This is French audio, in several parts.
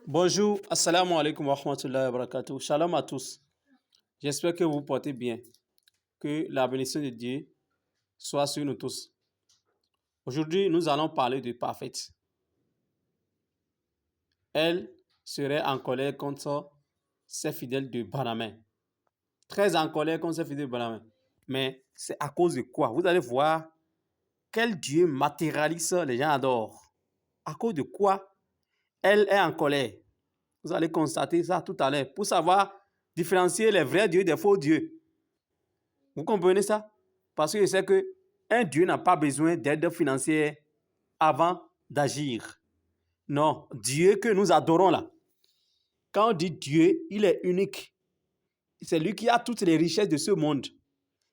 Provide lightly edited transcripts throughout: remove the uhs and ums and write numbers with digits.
Bonjour, assalamu alaikum wa rahmatullahi wa barakatuh. Shalom à tous. J'espère que vous vous portez bien. Que la bénédiction de Dieu soit sur nous tous. Aujourd'hui, nous allons parler de Parfaite. Elle serait en colère contre ses fidèles de Banamé. Très en colère contre ses fidèles de Banamé. Mais c'est à cause de quoi? Vous allez voir quel Dieu matérialiste les gens adorent. À cause de quoi elle est en colère? Vous allez constater ça tout à l'heure pour savoir différencier les vrais dieux des faux dieux. Vous comprenez ça? Parce que je sais qu'un Dieu n'a pas besoin d'aide financière avant d'agir. Non, Dieu que nous adorons là, quand on dit Dieu, il est unique. C'est lui qui a toutes les richesses de ce monde.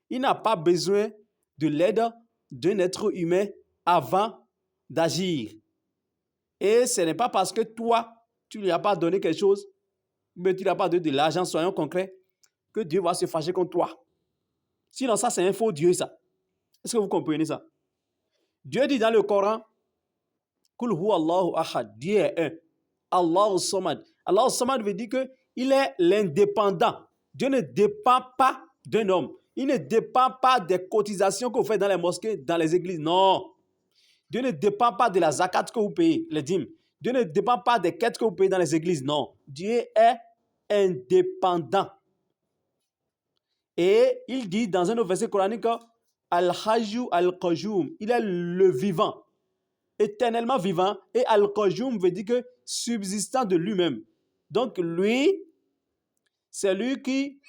Il n'a pas besoin de l'aide d'un être humain avant d'agir. Et ce n'est pas parce que toi, tu ne lui as pas donné quelque chose, mais tu ne lui as pas donné de l'argent, soyons concrets, que Dieu va se fâcher contre toi. Sinon, ça, c'est un faux Dieu, ça. Est-ce que vous comprenez ça? Dieu dit dans le Coran, Kul huwa Allahu ahad, Dieu est un. Allahu samad. Allahu samad veut dire qu'il est l'indépendant. Dieu ne dépend pas d'un homme. Il ne dépend pas des cotisations que vous faites dans les mosquées, dans les églises. Non. Dieu ne dépend pas de la zakat que vous payez, les dîmes. Dieu ne dépend pas des quêtes que vous payez dans les églises. Non. Dieu est indépendant. Et il dit dans un autre verset coranique, Al-Hajju Al-Qajoum, il est le vivant, éternellement vivant, et Al-Qajoum veut dire que subsistant de lui-même. Donc lui, c'est lui qui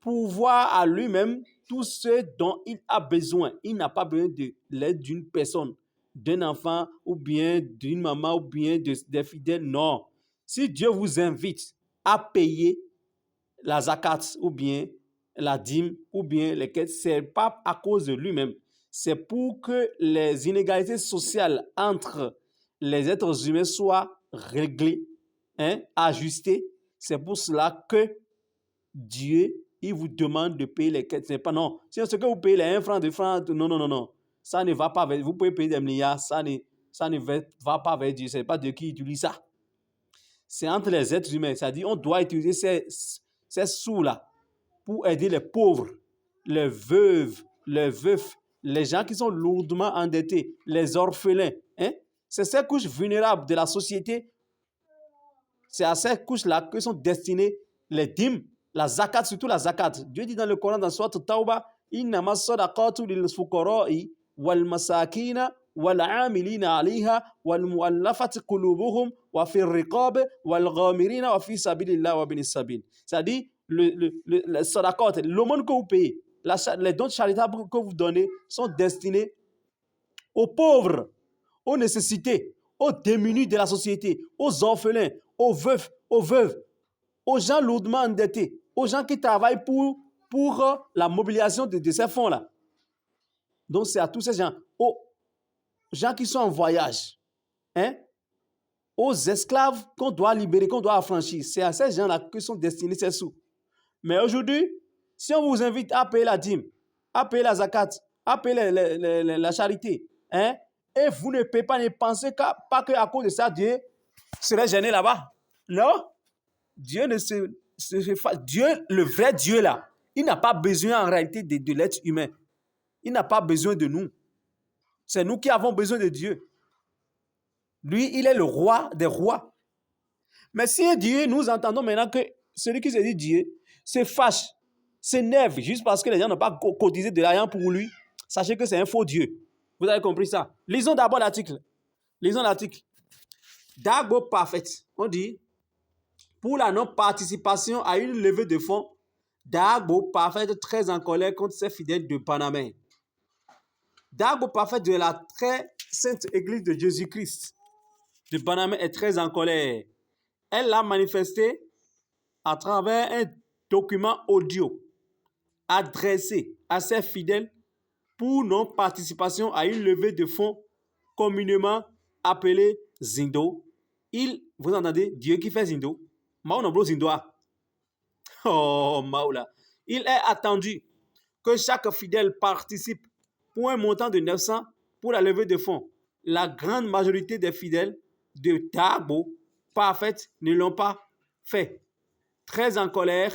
pourvoit à lui-même tout ce dont il a besoin. Il n'a pas besoin de l'aide d'une personne, d'un enfant, ou bien d'une maman, ou bien des fidèles. Non. Si Dieu vous invite à payer la zakat, ou bien la dîme, ou bien les quêtes, ce n'est pas à cause de lui-même. C'est pour que les inégalités sociales entre les êtres humains soient réglées, ajustées. C'est pour cela que Dieu, il vous demande de payer les quêtes. Ce n'est pas non. Si ce que vous payez les 1 franc, 2 francs, non. Ça ne va pas vers, vous pouvez payer des milliards, ça ne va pas vers Dieu. Ce n'est pas Dieu qui utilise ça. C'est entre les êtres humains. C'est-à-dire on doit utiliser ces sous-là pour aider les pauvres, les veuves, les veufs, les gens qui sont lourdement endettés, les orphelins. C'est ces couches vulnérables de la société. C'est à ces couches-là que sont destinées les dîmes, la zakat, surtout la zakat. Dieu dit dans le Coran, dans Sourate Tawba, Innama sadaqatu lil fuqara'i wal masakina wal amilina alayha wal mu'allafati qulubuhum wa fi riqab wal ghamirina wa fi sabilillah wa binis sabil. C'est-à-dire le sadaqat, l'aumône que vous payez, les dons charitables que vous donnez sont destinés aux pauvres, aux nécessités, aux démunis de la société, aux orphelins, aux veufs, aux veuves, aux gens lourdement endettés, aux gens qui travaillent pour la mobilisation de ces fonds-là. Donc, c'est à tous ces gens, aux gens qui sont en voyage, aux esclaves qu'on doit libérer, qu'on doit affranchir. C'est à ces gens-là que sont destinés ces sous. Mais aujourd'hui, si on vous invite à payer la dîme, à payer la zakat, à payer la charité, et vous ne payez pas, ne pensez pas qu'à cause de ça, Dieu serait gêné là-bas. Non. Dieu, Dieu, le vrai Dieu là, il n'a pas besoin en réalité de l'être humain. Il n'a pas besoin de nous. C'est nous qui avons besoin de Dieu. Lui, il est le roi des rois. Mais si Dieu, nous entendons maintenant que celui qui se dit Dieu se fâche, s'énerve juste parce que les gens n'ont pas cotisé de l'argent pour lui, sachez que c'est un faux Dieu. Vous avez compris ça? Lisons d'abord l'article. Dagbo Parfaite, on dit, pour la non-participation à une levée de fonds, Dagbo Parfaite très en colère contre ses fidèles de Banamé. Dagbo Parfaite de la très sainte église de Jésus-Christ de Banamé est très en colère. Elle l'a manifesté à travers un document audio adressé à ses fidèles pour non-participation à une levée de fonds communément appelée Zindo. Vous entendez, Dieu qui fait Zindo. Oh, Maoula. Il est attendu que chaque fidèle participe pour un montant de 900 pour la levée de fonds. La grande majorité des fidèles de Dagbo parfaites ne l'ont pas fait. Très en colère,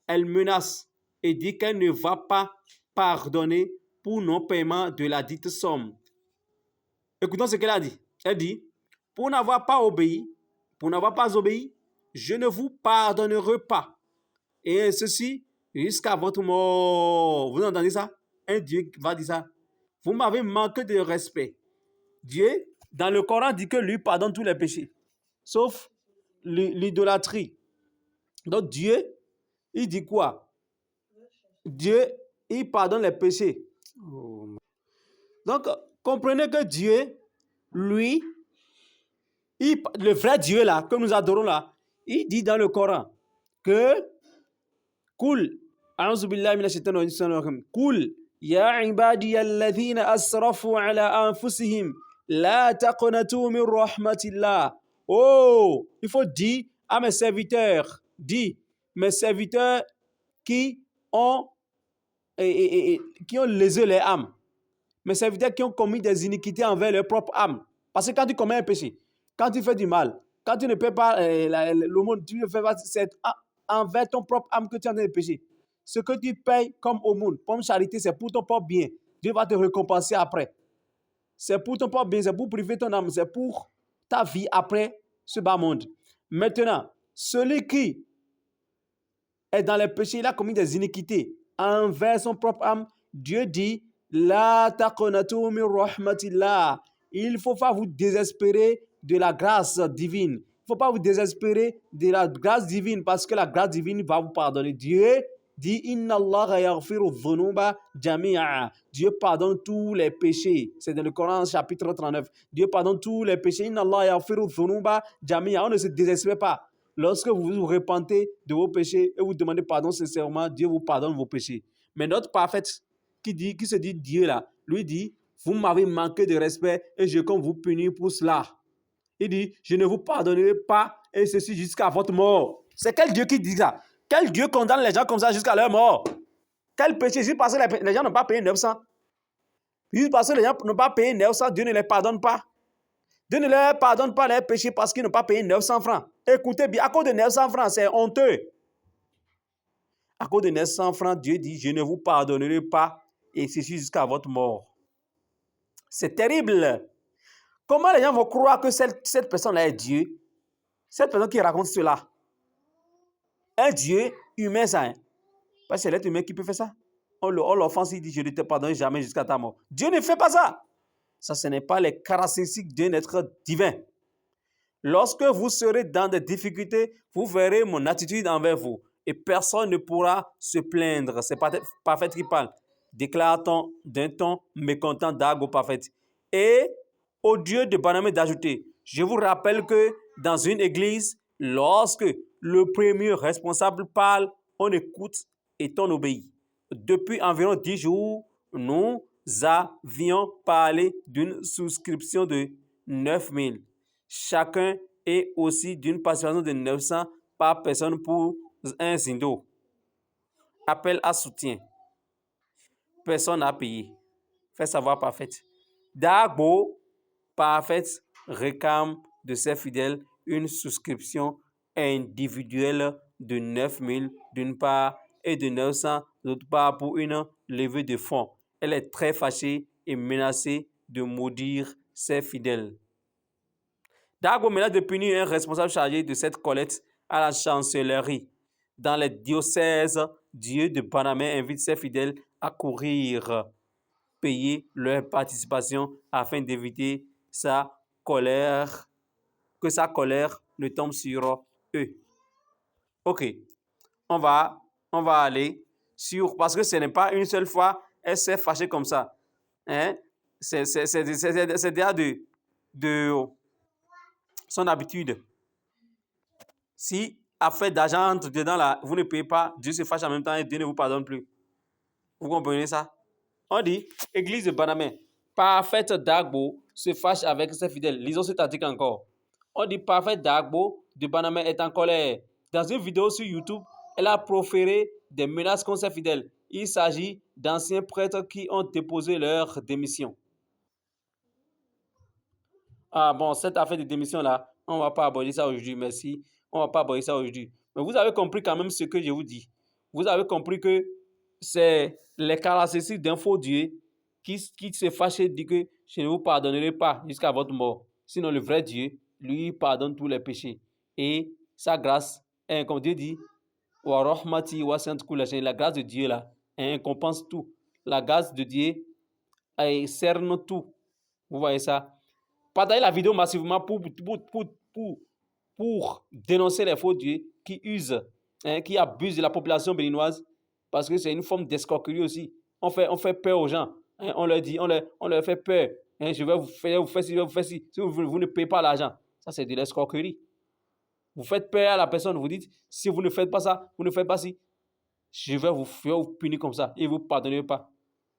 elle menace et dit qu'elle ne va pas pardonner pour non-paiement de la dite somme. Écoutons ce qu'elle a dit. Elle dit, pour n'avoir pas obéi, je ne vous pardonnerai pas. Et ceci jusqu'à votre mort. Vous entendez ça? Un Dieu va dire ça. Vous m'avez manqué de respect. Dieu, dans le Coran, dit que lui pardonne tous les péchés, sauf l'idolâtrie. Donc Dieu, il dit quoi? Dieu, il pardonne les péchés. Donc, comprenez que Dieu, lui, le vrai Dieu là, que nous adorons là, il dit dans le Coran que Kul, a'udhu billahi minash shaitanir rajim, Kul, ya ibadiya alladhina asrafu ala anfusihim, la taqnatu min rahmatillah. Oh, il faut dire à mes serviteurs, mes serviteurs qui ont lésé les âmes, mes serviteurs qui ont commis des iniquités envers leur propre âme. Parce que quand tu commets un péché, quand tu fais du mal, quand tu ne paies pas le monde, tu ne fais pas, c'est envers ton propre âme que tu es en train de pécher. Ce que tu payes comme aumône, comme charité, c'est pour ton propre bien. Dieu va te récompenser après. C'est pour ton propre bien, c'est pour priver ton âme, c'est pour ta vie après ce bas monde. Maintenant, celui qui est dans les péchés, il a commis des iniquités envers son propre âme, Dieu dit, la taqnatu min rahmatillah. Il ne faut pas vous désespérer de la grâce divine. Il ne faut pas vous désespérer de la grâce divine parce que la grâce divine va vous pardonner. Dieu dit, Inna Allah yaghfiru dhunuba jami'a. Dieu pardonne tous les péchés. C'est dans le Coran chapitre 39. Dieu pardonne tous les péchés. Inna Allah yaghfiru dhunuba jami'a. On ne se désespère pas. Lorsque vous vous repentez de vos péchés et vous demandez pardon sincèrement, Dieu vous pardonne vos péchés. Mais notre prophète qui se dit Dieu là, lui dit, vous m'avez manqué de respect et je compte vous punir pour cela. Il dit, je ne vous pardonnerai pas et ceci jusqu'à votre mort. C'est quel Dieu qui dit ça? Quel Dieu condamne les gens comme ça jusqu'à leur mort? Quel péché? Juste parce que les gens n'ont pas payé 900. Juste parce que les gens n'ont pas payé 900, Dieu ne les pardonne pas. Dieu ne leur pardonne pas leurs péchés parce qu'ils n'ont pas payé 900 francs. Écoutez bien, à cause de 900 francs, c'est honteux. À cause de 900 francs, Dieu dit, je ne vous pardonnerai pas et ceci jusqu'à votre mort. C'est terrible. Comment les gens vont croire que cette personne-là est Dieu? Cette personne qui raconte cela. Un Dieu humain, ça. Hein? Parce que c'est l'être humain qui peut faire ça. On l'offense, il dit, je ne te pardonnerai jamais jusqu'à ta mort. Dieu ne fait pas ça. Ça, ce n'est pas les caractéristiques d'un être divin. Lorsque vous serez dans des difficultés, vous verrez mon attitude envers vous. Et personne ne pourra se plaindre. C'est Parfait qui parle. Déclare-t-on d'un ton mécontent d'Ago Parfait. Et au Dieu de Banamé d'ajouter, je vous rappelle que dans une église, lorsque le premier responsable parle, on écoute et on obéit. Depuis environ 10 jours, nous avions parlé d'une souscription de 9000. Chacun est aussi d'une participation de 900 par personne pour un zindo. Appel à soutien. Personne n'a payé. Fait savoir Parfait. Dagbo, Parfait réclame de ses fidèles une souscription individuelle de 9000 d'une part et de 900 d'autre part pour une levée de fonds. Elle est très fâchée et menacée de maudire ses fidèles. Dagbo menace de punir un responsable chargé de cette collecte à la chancellerie. Dans les diocèses, Dieu de Banamé invite ses fidèles à courir, payer leur participation afin d'éviter que sa colère ne tombe sur eux. Ok, on va aller sur, parce que ce n'est pas une seule fois, elle s'est fâchée comme ça. Hein? C'est déjà de son habitude. Si affaire d'argent entre dedans là, vous ne payez pas, Dieu se fâche en même temps et Dieu ne vous pardonne plus. Vous comprenez ça? On dit, Église de Banamé, Parfait Dagbo se fâche avec ses fidèles. Lisons cet article encore. On dit, Parfait Dagbo de Banamé est en colère. Dans une vidéo sur YouTube, elle a proféré des menaces contre ses fidèles. Il s'agit d'anciens prêtres qui ont déposé leur démission. Ah bon, cette affaire de démission là, On ne va pas aborder ça aujourd'hui, merci. On ne va pas aborder ça aujourd'hui. Mais vous avez compris quand même ce que je vous dis. Vous avez compris que c'est les caractéristiques d'un faux Dieu qui se fâche et dit que je ne vous pardonnerai pas jusqu'à votre mort. Sinon, le vrai Dieu, lui, pardonne tous les péchés. Et sa grâce, comme Dieu dit, la grâce de Dieu là, compense tout. La grâce de Dieu cerne tout. Vous voyez ça? Partagez la vidéo massivement pour dénoncer les faux dieux qui usent, qui abusent de la population béninoise, parce que c'est une forme d'escroquerie aussi. On fait peur aux gens. On leur dit, on leur fait peur. Je vais vous faire ci, je vais vous faire ci. Si vous ne payez pas l'argent, ça c'est de l'escroquerie. Vous faites peur à la personne, vous dites, si vous ne faites pas ça, vous ne faites pas ci, je vais vous punir comme ça et vous ne pardonnez pas.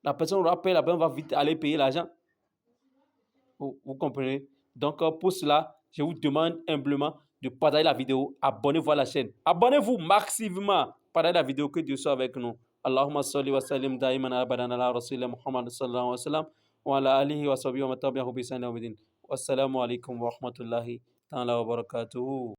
La personne aura peur, la personne va vite aller payer l'argent. Vous comprenez? Donc, pour cela, je vous demande humblement de partager la vidéo, abonnez-vous à la chaîne. Abonnez-vous massivement. Partagez la vidéo, que Dieu soit avec nous. Allahumma salli wa sallim da'iman abadan ala rasulillah Muhammad sallallahu alayhi wa sallam wa ala alihi wa sahbihi wa man tabi'ahu bi ihsan ila yawmiddin. Wassalamu alaikum wa rahmatullahi ta'ala wa barakatuhu.